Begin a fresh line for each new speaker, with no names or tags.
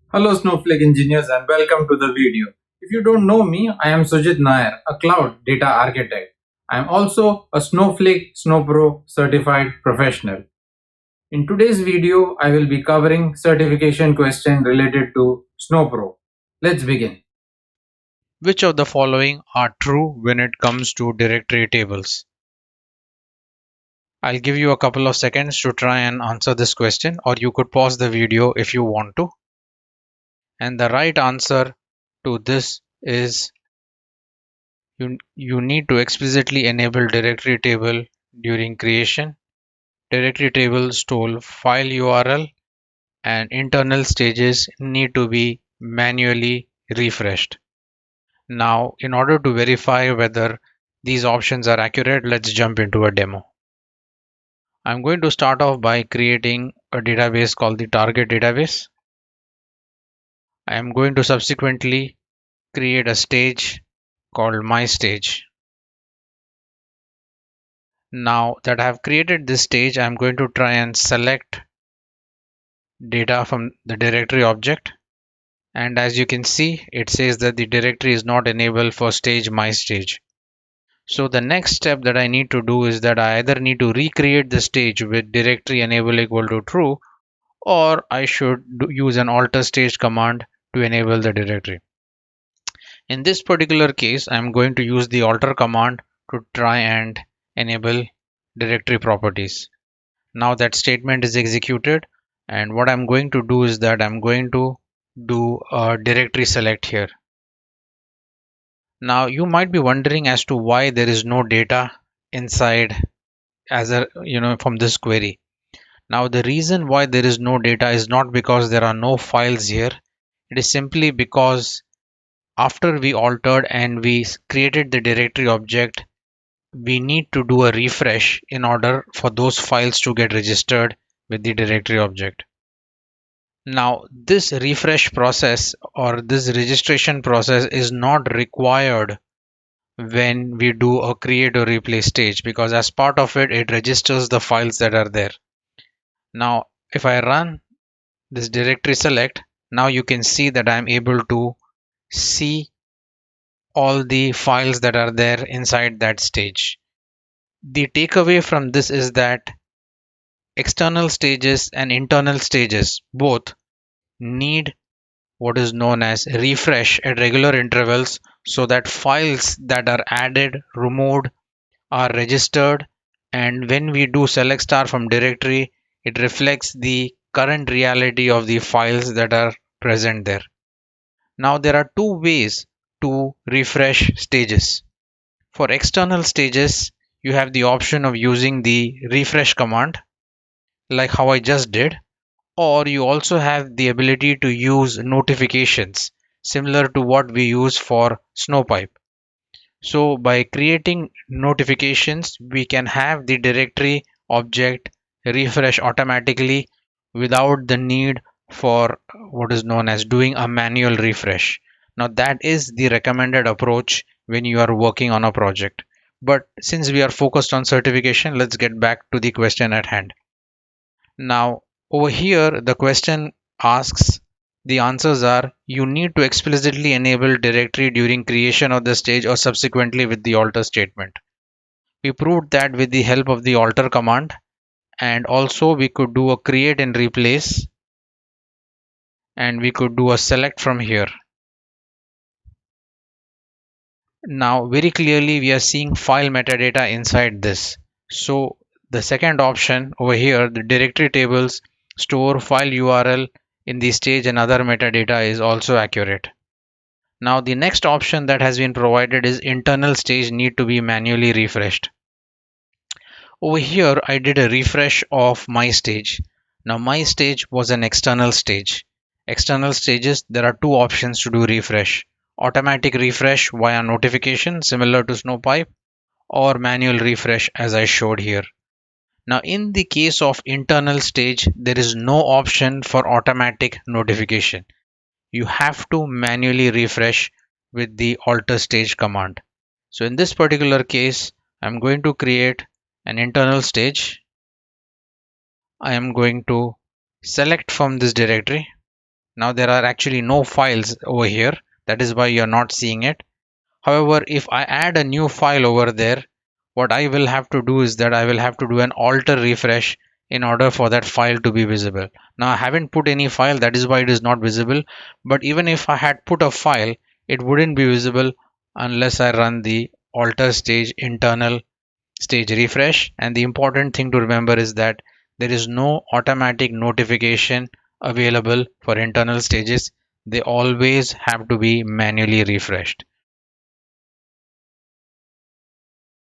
Hello Snowflake engineers and welcome to the video. If you don't know me, I am Sujit Nair, a cloud data architect. I am also a Snowflake Snowpro certified professional. In today's video, I will be covering certification question related to Snowpro. Let's begin.
Which of the following are true when it comes to directory tables? I'll give you a couple of seconds to try and answer this question, or you could pause the video if you want to. And the right answer to this is you need to explicitly enable directory table during creation. Directory table store file URL and internal stages need to be manually refreshed. Now, in order to verify whether these options are accurate, let's jump into a demo. I'm going to start off by creating a database called the target database. I am going to subsequently create a stage called my stage. Now that I have created this stage, I'm going to try and select data from the directory object. And as you can see, it says that the directory is not enabled for stage my stage. So the next step that I need to do is that I either need to recreate the stage with directory enable equal to true, or I should use an alter stage command to enable the directory. In this particular case, I'm going to use the alter command to try and enable directory properties. Now that statement is executed, and what I'm going to do is that I'm going to do a directory select here. Now you might be wondering as to why there is no data inside as a from this query. Now the reason why there is no data is not because there are no files here. It is simply because after we altered and we created the directory object, we need to do a refresh in order for those files to get registered with the directory object. Now, this refresh process or this registration process is not required when we do a create or replace stage, because as part of it, it registers the files that are there. Now, if I run this directory select, now you can see that I'm able to see all the files that are there inside that stage. The takeaway from this is that external stages and internal stages both need what is known as refresh at regular intervals so that files that are added, removed, are registered, and when we do select star from directory, it reflects the current reality of the files that are present there. Now there are two ways to refresh stages. For external stages, you have the option of using the refresh command, like how I just did, or you also have the ability to use notifications, similar to what we use for Snowpipe. So by creating notifications, we can have the directory object refresh automatically without the need for what is known as doing a manual refresh. Now that is the recommended approach when you are working on a project. But since we are focused on certification, let's get back to the question at hand. Now, over here, the question asks, the answers are you need to explicitly enable directory during creation of the stage or subsequently with the alter statement. We proved that with the help of the alter command, and also we could do a create and replace, and we could do a select from here. Now, very clearly, we are seeing file metadata inside this. So the second option over here, the directory tables store file URL in the stage and other metadata is also accurate. Now the next option that has been provided is internal stage need to be manually refreshed. Over here, I did a refresh of my stage. Now my stage was an external stage. External stages, there are two options to do refresh. Automatic refresh via notification similar to Snowpipe, or manual refresh as I showed here. Now in the case of internal stage, there is no option for automatic notification. You have to manually refresh with the alter stage command. So in this particular case, I'm going to create an internal stage. I am going to select from this directory. Now there are actually no files over here. That is why you're not seeing it. However, if I add a new file over there, what I will have to do is that I will have to do an alter refresh in order for that file to be visible. Now I haven't put any file, that is why it is not visible. But even if I had put a file, it wouldn't be visible unless I run the alter stage internal stage refresh. And the important thing to remember is that there is no automatic notification available for internal stages. They always have to be manually refreshed.